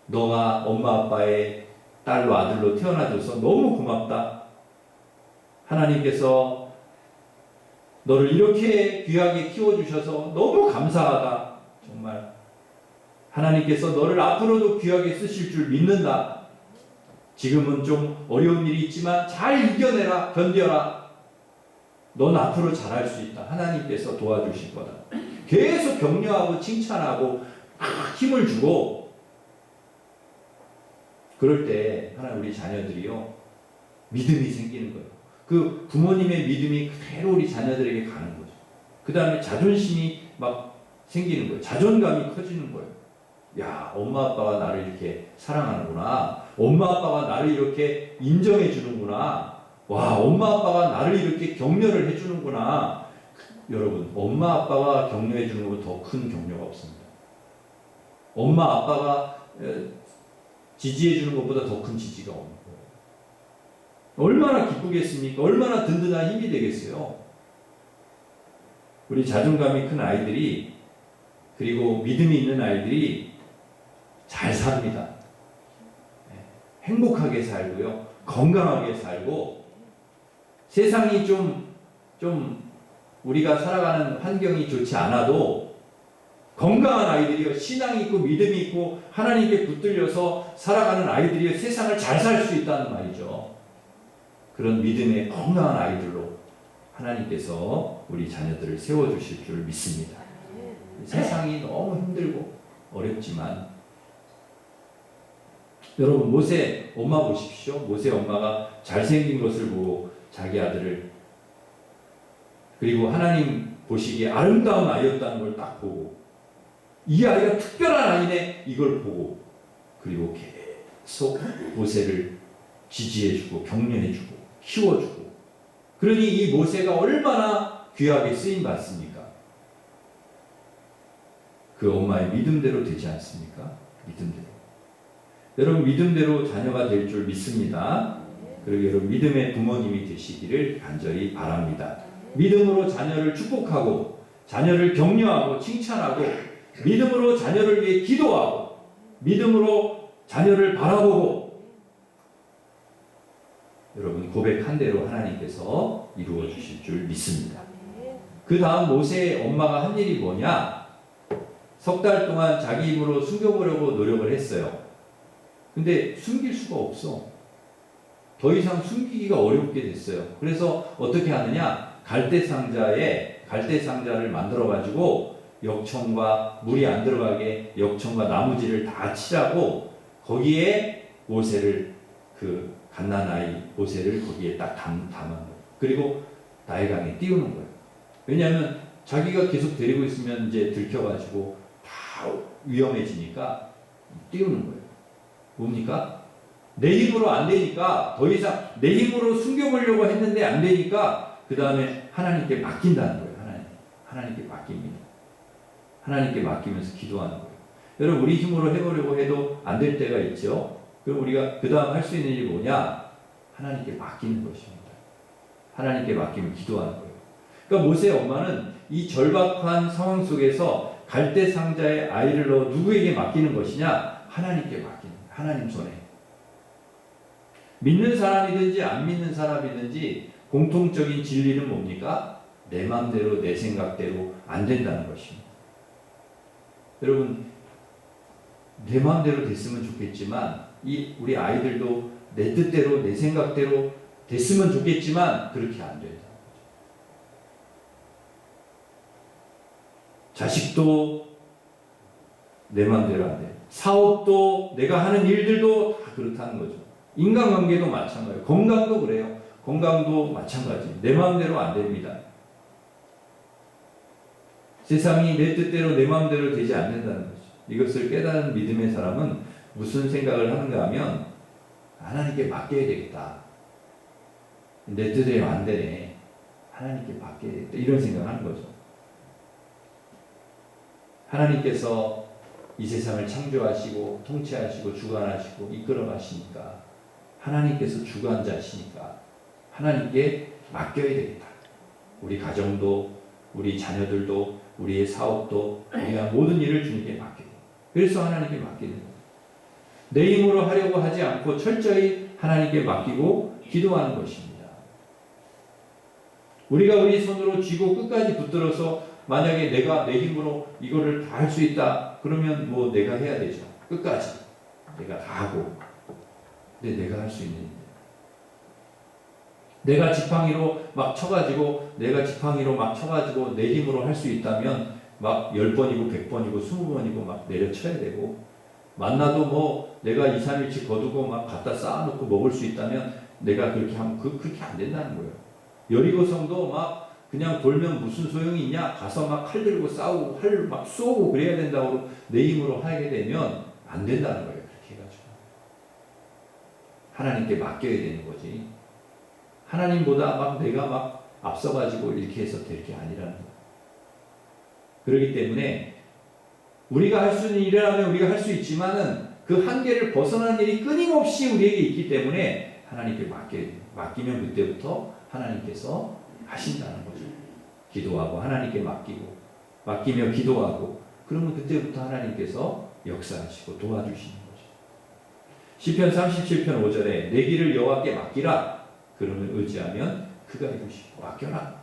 너가 엄마 아빠의 딸로 아들로 태어나줘서 너무 고맙다. 하나님께서 너를 이렇게 귀하게 키워주셔서 너무 감사하다. 정말 하나님께서 너를 앞으로도 귀하게 쓰실 줄 믿는다. 지금은 좀 어려운 일이 있지만 잘 이겨내라. 견뎌라. 넌 앞으로 잘할 수 있다. 하나님께서 도와주실 거다. 계속 격려하고 칭찬하고 힘을 주고 그럴 때 하나님 우리 자녀들이요 믿음이 생기는 거예요. 그 부모님의 믿음이 그대로 우리 자녀들에게 가는 거죠. 그 다음에 자존심이 막 생기는 거예요. 자존감이 커지는 거예요. 야, 엄마 아빠가 나를 이렇게 사랑하는구나. 엄마 아빠가 나를 이렇게 인정해 주는구나. 와, 엄마 아빠가 나를 이렇게 격려를 해 주는구나. 여러분, 엄마 아빠가 격려해 주는 것보다 더 큰 격려가 없습니다. 엄마 아빠가 지지해 주는 것보다 더 큰 지지가 없는 거예요. 얼마나 기쁘겠습니까? 얼마나 든든한 힘이 되겠어요. 우리 자존감이 큰 아이들이 그리고 믿음이 있는 아이들이 잘 삽니다. 행복하게 살고요. 건강하게 살고 세상이 좀 우리가 살아가는 환경이 좋지 않아도 건강한 아이들이요. 신앙이 있고 믿음이 있고 하나님께 붙들려서 살아가는 아이들이 세상을 잘 살 수 있다는 말이죠. 그런 믿음의 건강한 아이들로 하나님께서 우리 자녀들을 세워주실 줄 믿습니다. 세상이 너무 힘들고 어렵지만 여러분 모세 엄마 보십시오. 모세 엄마가 잘생긴 것을 보고 자기 아들을 그리고 하나님 보시기에 아름다운 아이였다는 걸 딱 보고 이 아이가 특별한 아이네 이걸 보고 그리고 계속 모세를 지지해주고 격려해주고 키워주고 그러니 이 모세가 얼마나 귀하게 쓰임받습니까? 그 엄마의 믿음대로 되지 않습니까? 믿음대로. 여러분 믿음대로 자녀가 될 줄 믿습니다. 그리고 여러분 믿음의 부모님이 되시기를 간절히 바랍니다. 믿음으로 자녀를 축복하고 자녀를 격려하고 칭찬하고 믿음으로 자녀를 위해 기도하고 믿음으로 자녀를 바라보고 여러분 고백한 대로 하나님께서 이루어 주실 줄 믿습니다. 그 다음 모세의 엄마가 한 일이 뭐냐? 석 달 동안 자기 힘으로 숨겨보려고 노력을 했어요. 근데 숨길 수가 없어. 더 이상 숨기기가 어렵게 됐어요. 그래서 어떻게 하느냐? 갈대 상자를 만들어 가지고 역청과 물이 안 들어가게 역청과 나무지를 다 칠하고 거기에 모세를 그 갓난아이 모세를 거기에 딱 담은 거예요. 그리고 나일강에 띄우는 거예요. 왜냐하면 자기가 계속 데리고 있으면 이제 들켜가지고 다 위험해지니까 띄우는 거예요. 뭡니까? 내 힘으로 안 되니까 더 이상 내 힘으로 숨겨보려고 했는데 안 되니까 그 다음에 하나님께 맡긴다는 거예요. 하나님께 맡깁니다. 하나님께 맡기면서 기도하는 거예요. 여러분 우리 힘으로 해보려고 해도 안 될 때가 있죠. 그럼 우리가 그 다음 할 수 있는 일이 뭐냐? 하나님께 맡기는 것입니다. 하나님께 맡기면 기도하는 거예요. 그러니까 모세의 엄마는 이 절박한 상황 속에서 갈대 상자에 아이를 넣어 누구에게 맡기는 것이냐? 하나님께 맡기는 거예요. 하나님 손에. 믿는 사람이든지 안 믿는 사람이든지 공통적인 진리는 뭡니까? 내 마음대로 내 생각대로 안 된다는 것입니다. 여러분 내 마음대로 됐으면 좋겠지만 우리 아이들도 내 뜻대로 내 생각대로 됐으면 좋겠지만 그렇게 안 된다. 자식도 내 마음대로 안 돼. 사업도 내가 하는 일들도 다 그렇다는 거죠. 인간관계도 마찬가지예요. 건강도 그래요. 건강도 마찬가지. 내 마음대로 안 됩니다. 세상이 내 뜻대로 내 마음대로 되지 않는다는 거죠. 이것을 깨달은 믿음의 사람은 무슨 생각을 하는가 하면 하나님께 맡겨야 되겠다. 내 뜻대로 안 되네. 하나님께 맡겨야 되겠다. 이런 생각을 하는 거죠. 하나님께서 이 세상을 창조하시고 통치하시고 주관하시고 이끌어 가시니까 하나님께서 주관자시니까 하나님께 맡겨야 되겠다. 우리 가정도 우리 자녀들도 우리의 사업도 우리가 모든 일을 주님께 맡기고 그래서 하나님께 맡기는 거예요. 내 힘으로 하려고 하지 않고 철저히 하나님께 맡기고 기도하는 것입니다. 우리가 우리 손으로 쥐고 끝까지 붙들어서 만약에 내가 내 힘으로 이거를 다 할 수 있다 그러면 뭐 내가 해야 되죠. 끝까지 내가 다 하고 근데 내가 할 수 있는 일이에요. 내가 지팡이로 막 쳐가지고 내 힘으로 할 수 있다면 막 10번이고 100번이고 20번이고 막 내려쳐야 되고 만나도 뭐 내가 2, 3일치 거두고 막 갖다 쌓아놓고 먹을 수 있다면 내가 그렇게 하면 그렇게 안 된다는 거예요. 여리고성도 막 그냥 돌면 무슨 소용이 있냐? 가서 막 칼 들고 싸우고 활 막 쏘고 그래야 된다고 내 힘으로 하게 되면 안 된다는 거예요. 그렇게 해가지고 하나님께 맡겨야 되는 거지. 하나님보다 막 내가 막 앞서가지고 이렇게 해서 될 게 아니라는 거예요. 그렇기 때문에 우리가 할 수 있는 일이라면 우리가 할 수 있지만은 그 한계를 벗어나는 일이 끊임없이 우리에게 있기 때문에 하나님께 맡기면 그때부터 하나님께서 하신다는 거죠. 기도하고 하나님께 맡기며 기도하고 그러면 그때부터 하나님께서 역사하시고 도와주시는 거죠. 시편 37편 5절에 내 길을 여호와께 맡기라. 그러면 의지하면 그가 이루시고 맡겨라.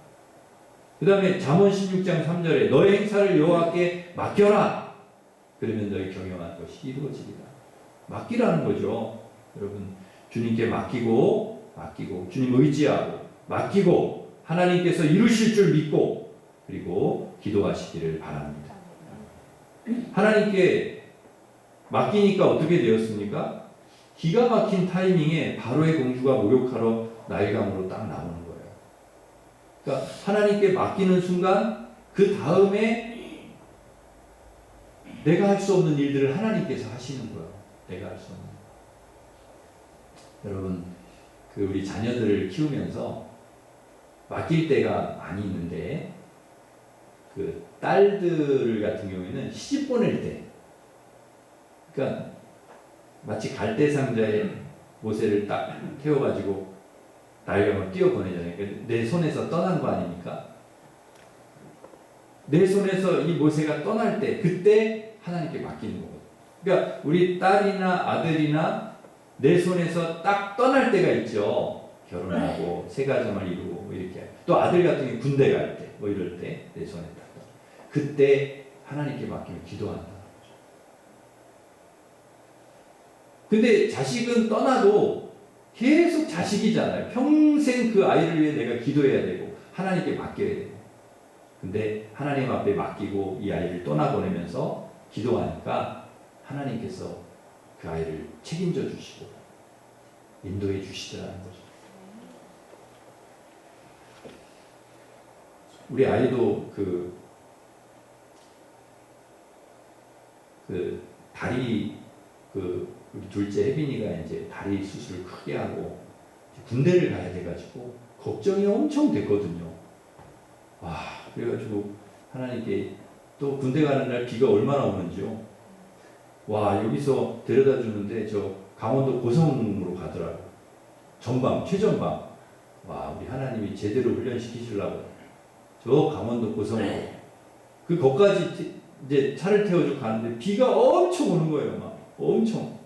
그 다음에 잠언 16장 3절에 너의 행사를 여호와께 맡겨라. 그러면 너의 경영한 것이 이루어지리라. 맡기라는 거죠. 여러분 주님께 맡기고 주님 의지하고 맡기고 하나님께서 이루실 줄 믿고 그리고 기도하시기를 바랍니다. 하나님께 맡기니까 어떻게 되었습니까? 기가 막힌 타이밍에 바로의 공주가 목욕하러 나일강으로 딱 나오는 거예요. 그러니까 하나님께 맡기는 순간 그 다음에 내가 할 수 없는 일들을 하나님께서 하시는 거예요. 내가 할 수 없는. 여러분 우리 자녀들을 키우면서 맡길 때가 많이 있는데 그 딸들 같은 경우에는 시집 보낼 때 그러니까 마치 갈대 상자에 모세를 딱 태워가지고 나일강을 뛰어보내잖아요. 그러니까 내 손에서 떠난 거 아닙니까? 내 손에서 이 모세가 떠날 때 그때 하나님께 맡기는 거거든요. 그러니까 우리 딸이나 아들이나 내 손에서 딱 떠날 때가 있죠. 결혼하고 새 가정을 이루고 뭐 이렇게. 또 아들 같은 경우 군대 갈 때 뭐 이럴 때 내 손에 딱 떠나. 그때 하나님께 맡기면 기도한다. 근데 자식은 떠나도 계속 자식이잖아요. 평생 그 아이를 위해 내가 기도해야 되고 하나님께 맡겨야 되고. 근데 하나님 앞에 맡기고 이 아이를 떠나보내면서 기도하니까 하나님께서 그 아이를 책임져 주시고 인도해 주시더라는 거죠. 우리 아이도 그 다리 우리 둘째 혜빈이가 이제 다리 수술을 크게 하고 군대를 가야 돼가지고 걱정이 엄청 됐거든요. 와, 그래가지고 하나님께 또 군대 가는 날 비가 얼마나 오는지요. 와, 여기서 데려다 주는데 저 강원도 고성으로 가더라고. 전방, 최전방. 와, 우리 하나님이 제대로 훈련시키시려고 저 강원도 고성으로 거기까지 이제 차를 태워주고 가는데 비가 엄청 오는 거예요. 막 엄청.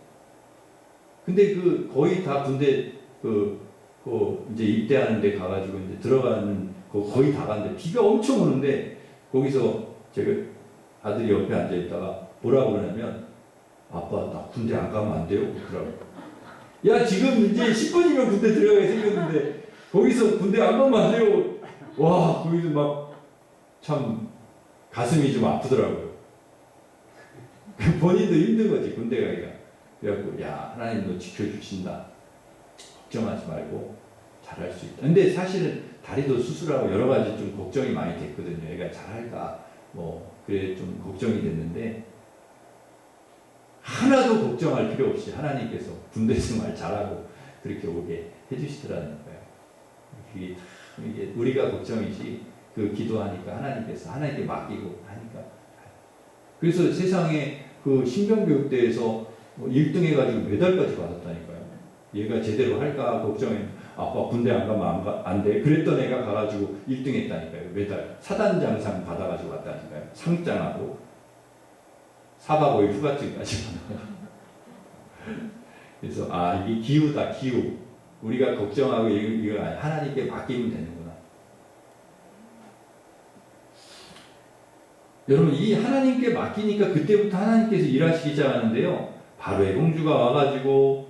근데 거의 다 군대 이제 입대하는 데 가가지고 이제 들어가는 거의 다 갔는데 비가 엄청 오는데 거기서 제가 아들이 옆에 앉아 있다가 뭐라고 그러냐면 아빠 나 군대 안 가면 안 돼요? 그러더라고. 야 지금 이제 10분이면 군대 들어가게 생겼는데 거기서 군대 안 가면 안 돼요. 와 거기서 막 참 가슴이 좀 아프더라고요. 본인도 힘든 거지 군대 가기가. 그래갖고 야 하나님도 지켜주신다. 걱정하지 말고 잘할 수 있다. 근데 사실은 다리도 수술하고 여러 가지 좀 걱정이 많이 됐거든요. 얘가 잘할까 뭐 그래 좀 걱정이 됐는데 하나도 걱정할 필요 없이 하나님께서 군대 생활 잘하고 그렇게 오게 해주시더라는 거예요. 이게 우리가 걱정이지 기도하니까 하나님께 맡기고 하니까. 그래서 세상에 신병교육대에서 1등 해가지고 메달까지 받았다니까요. 얘가 제대로 할까 걱정해. 아빠 군대 안 가면 안 돼. 그랬던 애가 가가지고 1등 했다니까요. 메달. 사단장상 받아가지고 왔다니까요. 상장하고 4박 5일 휴가증까지 받아가지고. 그래서 이게 기후다 기후. 우리가 걱정하고 이거 하나님께 맡기면 되는구나. 여러분 이 하나님께 맡기니까 그때부터 하나님께서 일하시기 시작하는데요. 바로의 공주가 와가지고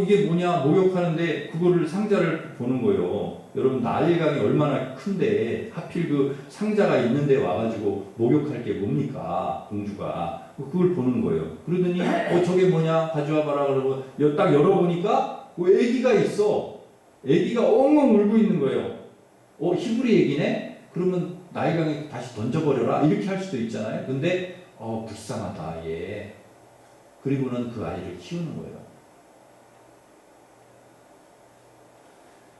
이게 뭐냐 목욕하는데 그거를 상자를 보는 거예요. 여러분 나일강이 얼마나 큰데 하필 상자가 있는데 와가지고 목욕할 게 뭡니까 공주가 그걸 보는 거예요. 그러더니 저게 뭐냐 가져와 봐라 그러고 딱 열어보니까 애기가 있어. 애기가 엉엉 울고 있는 거예요. 히브리 애기네? 그러면 나일강에 다시 던져버려라 이렇게 할 수도 있잖아요. 근데 불쌍하다 얘. 그리고는 그 아이를 키우는 거예요.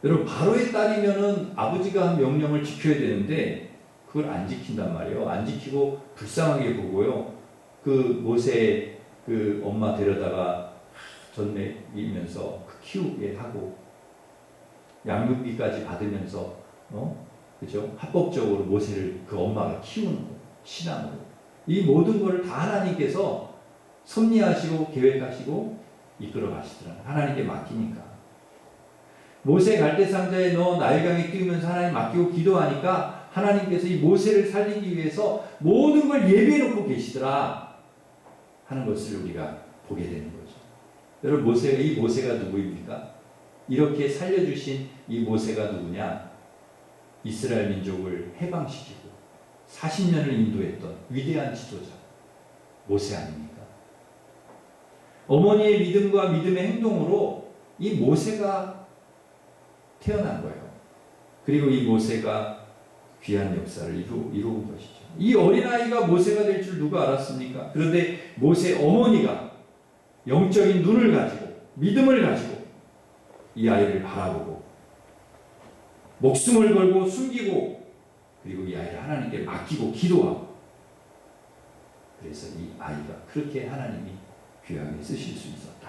여러분 바로의 딸이면은 아버지가 한 명령을 지켜야 되는데 그걸 안 지킨단 말이에요. 안 지키고 불쌍하게 보고요. 모세 엄마 데려다가 전 먹이면서 키우게 하고 양육비까지 받으면서 그죠? 합법적으로 모세를 엄마가 키우는 거예요. 신앙으로. 이 모든 것을 다 하나님께서 섭리하시고 계획하시고 이끌어 가시더라고요. 하나님께 맡기니까. 모세 갈대상자에 넣어 나일강에 띄우면서 하나님 맡기고 기도하니까 하나님께서 이 모세를 살리기 위해서 모든 걸 예비해 놓고 계시더라 하는 것을 우리가 보게 되는 거죠. 여러분 이 모세가 누구입니까? 이렇게 살려주신 이 모세가 누구냐? 이스라엘 민족을 해방시키고 40년을 인도했던 위대한 지도자 모세 아닙니까? 어머니의 믿음과 믿음의 행동으로 이 모세가 태어난 거예요. 그리고 이 모세가 귀한 역사를 이루은 것이죠. 이 어린아이가 모세가 될 줄 누가 알았습니까? 그런데 모세 어머니가 영적인 눈을 가지고 믿음을 가지고 이 아이를 바라보고 목숨을 걸고 숨기고 그리고 이 아이를 하나님께 맡기고 기도하고 그래서 이 아이가 그렇게 하나님이 귀하게 쓰실 수 있었다.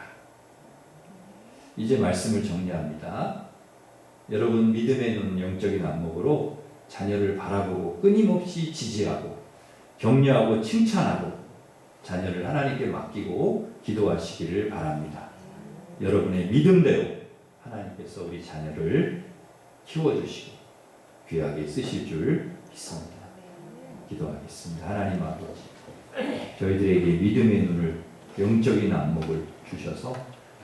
이제 말씀을 정리합니다. 여러분, 믿음의 눈, 영적인 안목으로 자녀를 바라보고 끊임없이 지지하고 격려하고 칭찬하고 자녀를 하나님께 맡기고 기도하시기를 바랍니다. 여러분의 믿음대로 하나님께서 우리 자녀를 키워주시고 귀하게 쓰실 줄 믿습니다. 기도하겠습니다. 하나님 아버지, 저희들에게 믿음의 눈을, 영적인 안목을 주셔서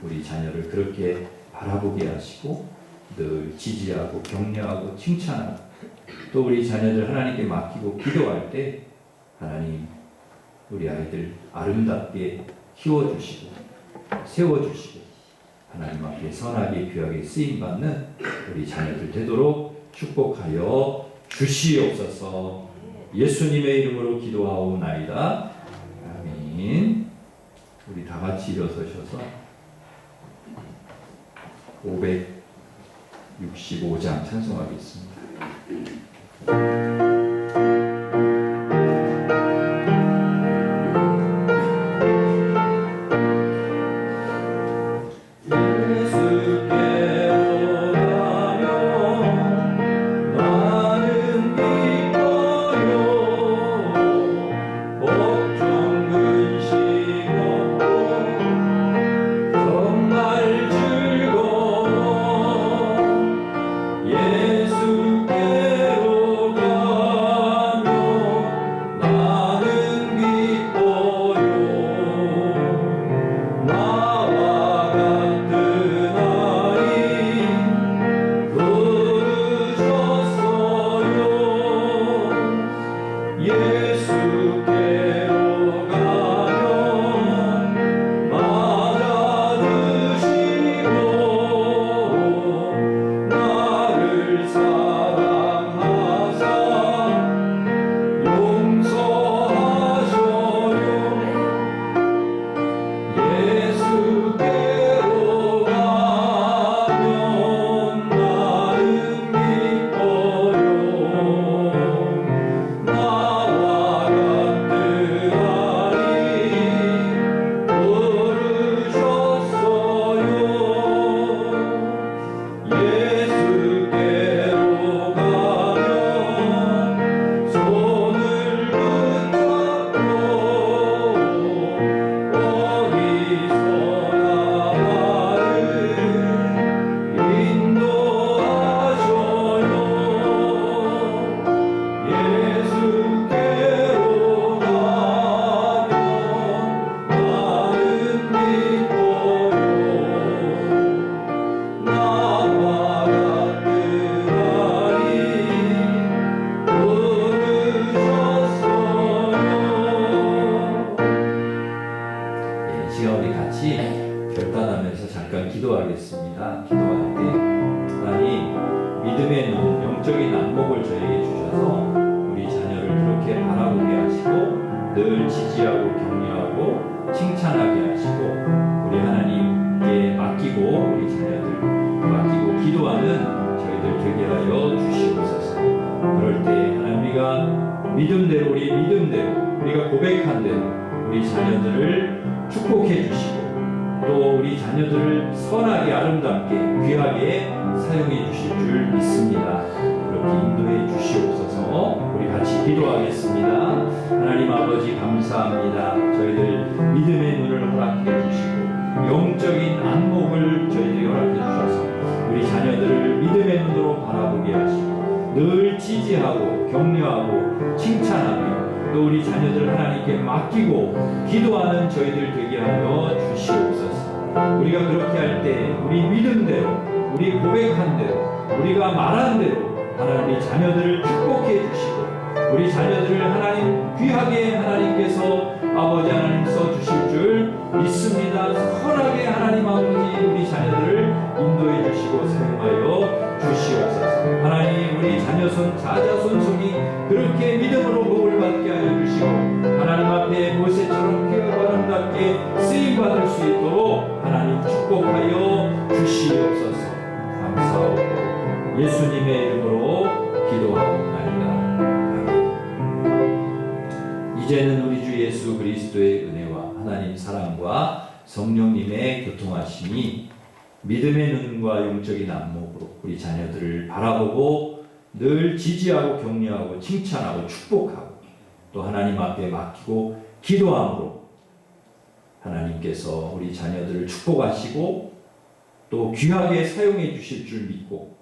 우리 자녀를 그렇게 바라보게 하시고 늘 지지하고 격려하고 칭찬하고 또 우리 자녀들 하나님께 맡기고 기도할 때 하나님, 우리 아이들 아름답게 키워주시고 세워주시고 하나님 앞에 선하게 귀하게 쓰임받는 우리 자녀들 되도록 축복하여 주시옵소서. 예수님의 이름으로 기도하오나이다. 아멘. 우리 다 같이 일어서셔서 565장 찬송하겠습니다. 결단하면서 잠깐 기도하겠습니다. 기도할 때 하나님, 믿음의 눈, 영적인 안목을 저에게 주셔서 우리 자녀를 그렇게 바라보게 하시고 늘 지지하고 격려하고 칭찬하게 하시고 우리 하나님께 맡기고 우리 자녀들 맡기고 기도하는 저희들 되게 하여 주시옵소서. 그럴 때 하나님, 우리가 믿음대로 우리 믿음대로 우리가 고백한 대로 우리 자녀들을 축복해 주시고 또 우리 자녀들을 선하게 아름답게 귀하게 사용해 주실 줄 믿습니다. 그렇게 인도해 주시옵소서. 우리 같이 기도하겠습니다. 하나님 아버지, 감사합니다. 저희들 믿음의 눈을 허락해 주시고 영적인 안목을 저희들에게 허락해 주셔서 우리 자녀들을 믿음의 눈으로 바라보게 하시고 늘 지지하고 격려하고 칭찬하며 또 우리 자녀들을 하나님께 맡기고 기도하는 저희들 되게 하여 주시옵소서. 우리가 그렇게 할 때 우리 믿음대로 우리 고백한 대로 우리가 말한 대로 하나님 우리 자녀들을 축복해 주시고 우리 자녀들을 하나님 귀하게 하나님께서 아버지 하나님 써주실 줄 믿습니다. 선하게 하나님 아버지 우리 자녀들을 인도해 주시고 사용하여 주시옵소서. 하나님, 우리 자녀손 자자손손이 그렇게 믿음으로 복을 받게 하여 주시고 하나님 앞에 모세처럼 귀하고 아름답게 쓰임받을 수 있도록 하나님 축복하여 주시옵소서. 감사하고 예수님의 이름으로 기도하옵나이다. 아멘. 이제는 우리 주 예수 그리스도의 은혜와 하나님 사랑과 성령님의 교통하심이 믿음의 눈과 영적인 안목으로 우리 자녀들을 바라보고 늘 지지하고 격려하고 칭찬하고 축복하고 또 하나님 앞에 맡기고 기도함으로 하나님께서 우리 자녀들을 축복하시고 또 귀하게 사용해 주실 줄 믿고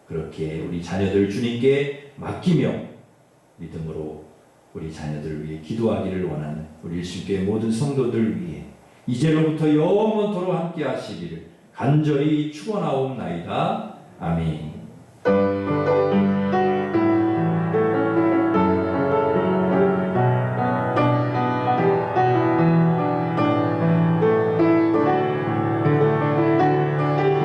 그렇게 우리 자녀들 주님께 맡기며 믿음으로 우리 자녀들을 위해 기도하기를 원하는 우리 일심교회 모든 성도들 위해 이제로부터 영원토록 함께 하시기를 간절히 축원하옵나이다. 아멘.